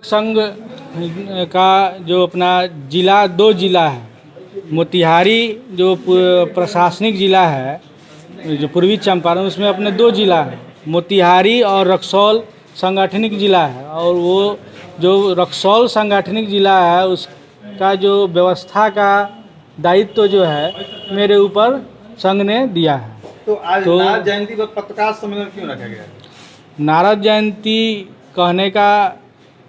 संघ का जो अपना जिला, दो जिला है। मोतिहारी जो प्रशासनिक जिला है, जो पूर्वी चंपारण, उसमें अपने दो जिला है, मोतिहारी और रक्सौल सांगठनिक जिला है। और वो जो रक्सौल सांगठनिक जिला है उसका जो व्यवस्था का दायित्व जो है मेरे ऊपर संघ ने दिया है। तो आज नारद जयंती पर पत्रकार सम्मेलन क्यों रखा गया? नारद जयंती कहने का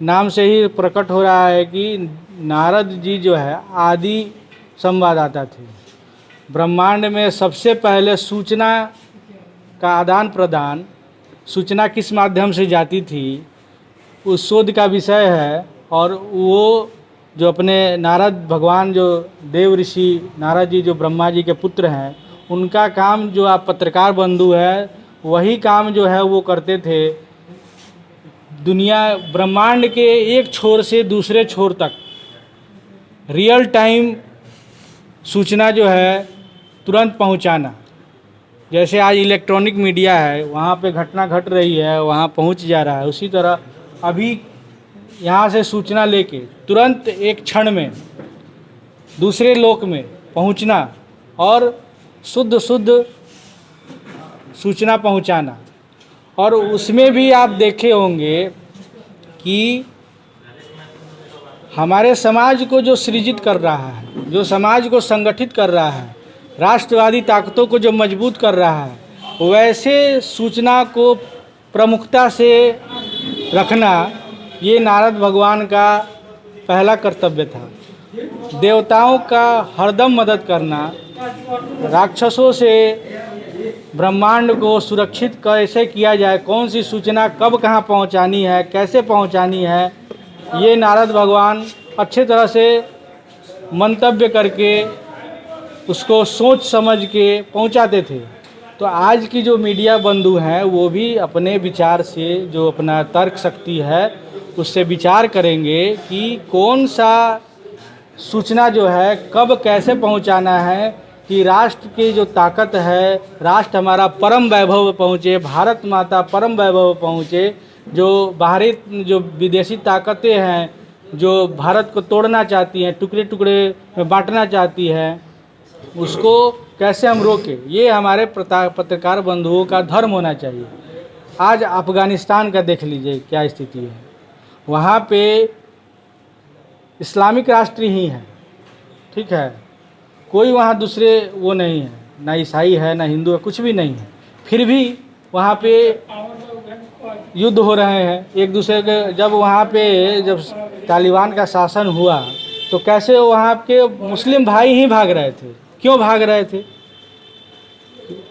नाम से ही प्रकट हो रहा है कि नारद जी जो है आदि संवाददाता थे। ब्रह्मांड में सबसे पहले सूचना का आदान प्रदान, सूचना किस माध्यम से जाती थी, उस शोध का विषय है। और वो जो अपने नारद भगवान, जो देव ऋषि नारद जी जो ब्रह्मा जी के पुत्र हैं, उनका काम जो आप पत्रकार बंधु है वही काम जो है वो करते थे। दुनिया ब्रह्मांड के एक छोर से दूसरे छोर तक रियल टाइम सूचना जो है तुरंत पहुंचाना। जैसे आज इलेक्ट्रॉनिक मीडिया है, वहाँ पे घटना घट रही है वहाँ पहुंच जा रहा है, उसी तरह अभी यहाँ से सूचना लेके तुरंत एक क्षण में दूसरे लोक में पहुंचना और शुद्ध सूचना पहुंचाना। और उसमें भी आप देखे होंगे कि हमारे समाज को जो सृजित कर रहा है, जो समाज को संगठित कर रहा है, राष्ट्रवादी ताकतों को जो मजबूत कर रहा है, वैसे सूचना को प्रमुखता से रखना ये नारद भगवान का पहला कर्तव्य था। देवताओं का हरदम मदद करना, राक्षसों से ब्रह्मांड को सुरक्षित कैसे किया जाए, कौन सी सूचना कब कहाँ पहुँचानी है, कैसे पहुँचानी है, ये नारद भगवान अच्छे तरह से मंतव्य करके उसको सोच समझ के पहुँचाते थे। तो आज की जो मीडिया बंधु हैं वो भी अपने विचार से, जो अपना तर्क शक्ति है उससे विचार करेंगे कि कौन सा सूचना जो है कब कैसे पहुंचाना है, कि राष्ट्र की जो ताकत है, राष्ट्र हमारा परम वैभव पहुँचे, भारत माता परम वैभव पहुँचे। जो बाहरी जो विदेशी ताकतें हैं जो भारत को तोड़ना चाहती हैं, टुकड़े टुकड़े में बांटना चाहती हैं, उसको कैसे हम रोकें, ये हमारे पत्रकार बंधुओं का धर्म होना चाहिए। आज अफ़गानिस्तान का देख लीजिए क्या स्थिति है, वहाँ पे इस्लामिक राष्ट्र ही है, ठीक है, कोई वहाँ दूसरे वो नहीं है, ना ईसाई है ना हिंदू है, कुछ भी नहीं है, फिर भी वहाँ पे युद्ध हो रहे हैं एक दूसरे के। जब वहाँ पे जब तालिबान का शासन हुआ तो कैसे वहाँ के मुस्लिम भाई ही भाग रहे थे। क्यों भाग रहे थे?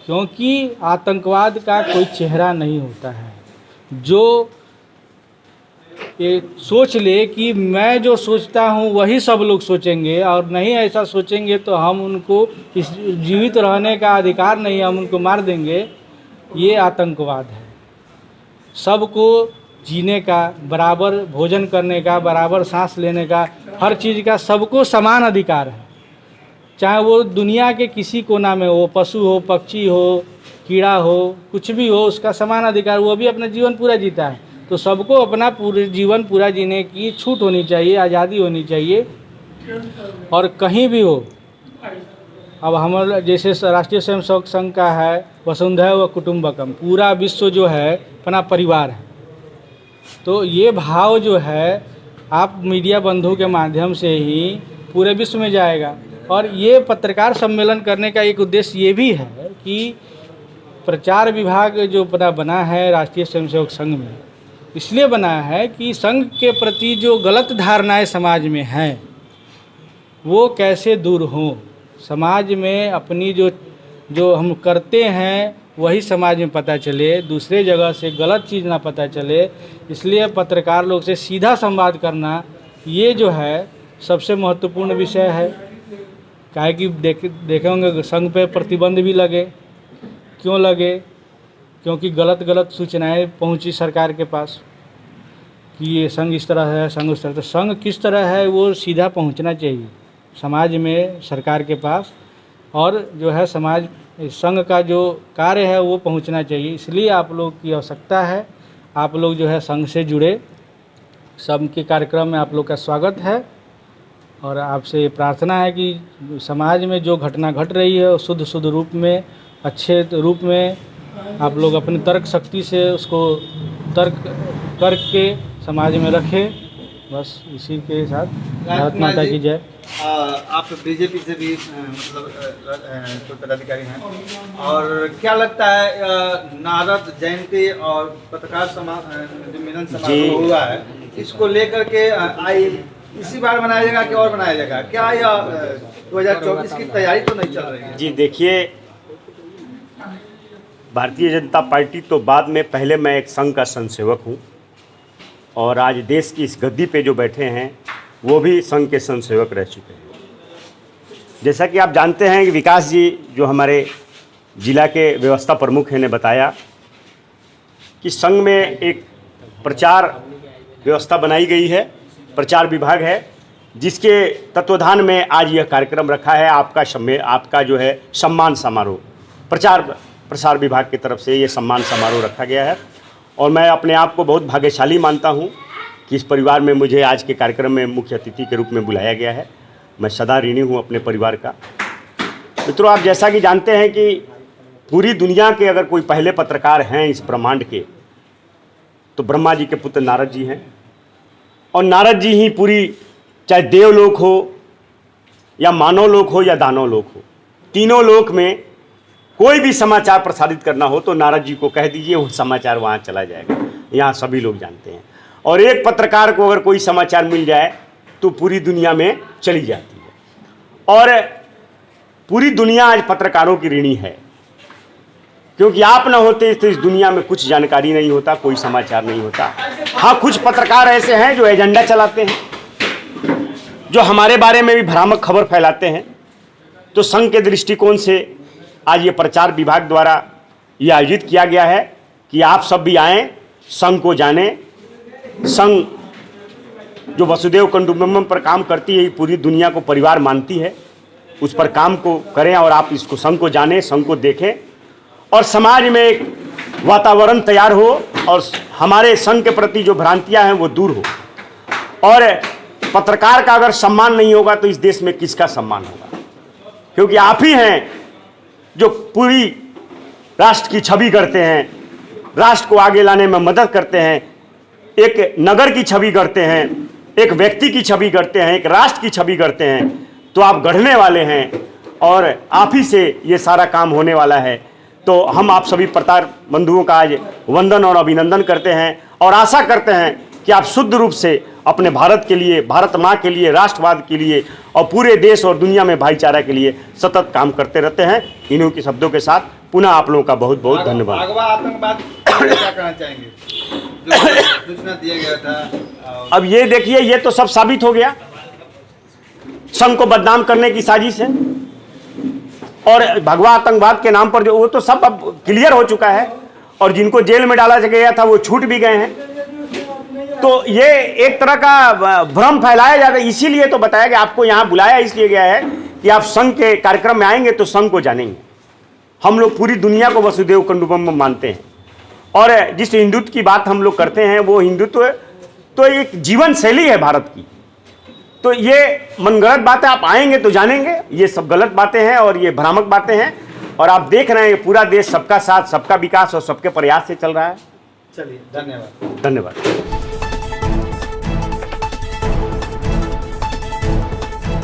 क्योंकि आतंकवाद का कोई चेहरा नहीं होता है जो ये सोच ले कि मैं जो सोचता हूँ वही सब लोग सोचेंगे, और नहीं ऐसा सोचेंगे तो हम उनको इस जीवित रहने का अधिकार नहीं, हम उनको मार देंगे। ये आतंकवाद है। सबको जीने का, बराबर भोजन करने का, बराबर सांस लेने का, हर चीज़ का सबको समान अधिकार है। चाहे वो दुनिया के किसी कोना में हो, पशु हो, पक्षी हो, कीड़ा हो, कुछ भी हो, उसका समान अधिकार, वो भी अपना जीवन पूरा जीता है। तो सबको अपना पूरे जीवन पूरा जीने की छूट होनी चाहिए, आज़ादी होनी चाहिए। और कहीं भी हो, अब हमारा जैसे राष्ट्रीय स्वयंसेवक संघ का है वसुंधैव कुटुंबकम, पूरा विश्व जो है अपना परिवार है। तो ये भाव जो है आप मीडिया बंधु के माध्यम से ही पूरे विश्व में जाएगा। और ये पत्रकार सम्मेलन करने का एक उद्देश्य ये भी है कि प्रचार विभाग जो बना है राष्ट्रीय स्वयंसेवक संघ में, इसलिए बना है कि संघ के प्रति जो गलत धारणाएं समाज में हैं वो कैसे दूर हों। समाज में अपनी जो हम करते हैं वही समाज में पता चले, दूसरे जगह से गलत चीज़ ना पता चले। इसलिए पत्रकार लोग से सीधा संवाद करना ये जो है सबसे महत्वपूर्ण विषय है। काहे कि देखे होंगे संघ पे प्रतिबंध भी लगे। क्यों लगे? क्योंकि गलत सूचनाएं पहुंची सरकार के पास कि ये संघ इस तरह है, संघ उस तरह। तो संघ किस तरह है वो सीधा पहुंचना चाहिए समाज में, सरकार के पास, और जो है समाज संघ का जो कार्य है वो पहुंचना चाहिए। इसलिए आप लोग की आवश्यकता है, आप लोग जो है संघ से जुड़े संघ के कार्यक्रम में आप लोग का स्वागत है और आपसे प्रार्थना है कि समाज में जो घटना घट रही है शुद्ध शुद्ध रूप में, अच्छे रूप में आप लोग अपनी तर्क शक्ति से उसको तर्क करके समाज में रखें। बस इसी के साथ भारत माता की जय। आप बीजेपी से भी मतलब पदाधिकारी हैं और क्या लगता है नारद जयंती और पत्रकार जो मिलन समारोह हुआ है इसको लेकर के आई इसी बार मनाया जाएगा कि और मनाया जाएगा? क्या यह 2024 की तैयारी तो नहीं चल रही है? जी देखिए, भारतीय जनता पार्टी तो बाद में, पहले मैं एक संघ का संसेवक हूँ और आज देश की इस गद्दी पे जो बैठे हैं वो भी संघ के संसेवक रह चुके हैं। जैसा कि आप जानते हैं कि विकास जी जो हमारे जिला के व्यवस्था प्रमुख हैं ने बताया कि संघ में एक प्रचार व्यवस्था बनाई गई है, प्रचार विभाग है जिसके तत्वाधान में आज यह कार्यक्रम रखा है। आपका जो है सम्मान समारोह, प्रचार प्रसार विभाग की तरफ से ये सम्मान समारोह रखा गया है और मैं अपने आप को बहुत भाग्यशाली मानता हूँ कि इस परिवार में मुझे आज के कार्यक्रम में मुख्य अतिथि के रूप में बुलाया गया है। मैं सदा ऋणी हूँ अपने परिवार का। मित्रों, आप जैसा कि जानते हैं कि पूरी दुनिया के अगर कोई पहले पत्रकार हैं इस ब्रह्मांड के तो ब्रह्मा जी के पुत्र नारद जी हैं और नारद जी ही पूरी, चाहे देवलोक हो या मानव लोक हो या दानव लोक हो, तीनों लोक में कोई भी समाचार प्रसारित करना हो तो नारद जी को कह दीजिए, वो समाचार वहाँ चला जाएगा। यहाँ सभी लोग जानते हैं और एक पत्रकार को अगर कोई समाचार मिल जाए तो पूरी दुनिया में चली जाती है और पूरी दुनिया आज पत्रकारों की ऋणी है क्योंकि आप ना होते तो इस दुनिया में कुछ जानकारी नहीं होता, कोई समाचार नहीं होता। हाँ, कुछ पत्रकार ऐसे हैं जो एजेंडा चलाते हैं, जो हमारे बारे में भी भ्रामक खबर फैलाते हैं। तो संघ के दृष्टिकोण से आज ये प्रचार विभाग द्वारा ये आयोजित किया गया है कि आप सब भी आएँ, संघ को जानें। संघ जो वसुदेव कुटुंबकम पर काम करती है, पूरी दुनिया को परिवार मानती है, उस पर काम को करें और आप इसको संघ को जानें, संघ को देखें और समाज में एक वातावरण तैयार हो और हमारे संघ के प्रति जो भ्रांतियां हैं वो दूर हो। और पत्रकार का अगर सम्मान नहीं होगा तो इस देश में किसका सम्मान होगा? क्योंकि आप ही हैं जो पूरी राष्ट्र की छवि करते हैं, राष्ट्र को आगे लाने में मदद करते हैं, एक नगर की छवि करते हैं, एक व्यक्ति की छवि करते हैं, एक राष्ट्र की छवि करते हैं। तो आप गढ़ने वाले हैं और आप ही से ये सारा काम होने वाला है। तो हम आप सभी पत्रकार बंधुओं का आज वंदन और अभिनंदन करते हैं और आशा करते हैं कि आप शुद्ध रूप से अपने भारत के लिए, भारत माँ के लिए, राष्ट्रवाद के लिए और पूरे देश और दुनिया में भाईचारा के लिए सतत काम करते रहते हैं। इन्हीं के शब्दों के साथ पुनः आप लोगों का बहुत बहुत धन्यवाद। भगवा आतंकवाद क्या कहना चाहेंगे? जो सूचना दिया गया था, अब ये देखिए, ये तो सब साबित हो गया, संघ को बदनाम करने की साजिश है और भगवा आतंकवाद के नाम पर जो, वो तो सब अब क्लियर हो चुका है और जिनको जेल में डाला गया था वो छूट भी गए हैं। तो ये एक तरह का भ्रम फैलाया जाता है, इसीलिए तो बताया गया, आपको यहाँ बुलाया इसलिए गया है कि आप संघ के कार्यक्रम में आएंगे तो संघ को जानेंगे। हम लोग पूरी दुनिया को वसुदेव कुटुंबकम मानते हैं और जिस हिंदुत्व की बात हम लोग करते हैं वो हिंदुत्व तो एक जीवन शैली है भारत की। तो ये मनगढ़ंत बातें, आप आएंगे तो जानेंगे, ये सब गलत बातें हैं और ये भ्रामक बातें हैं और आप देख रहे हैं पूरा देश सबका साथ, सबका विकास और सबके प्रयास से चल रहा है। चलिए, धन्यवाद। धन्यवाद।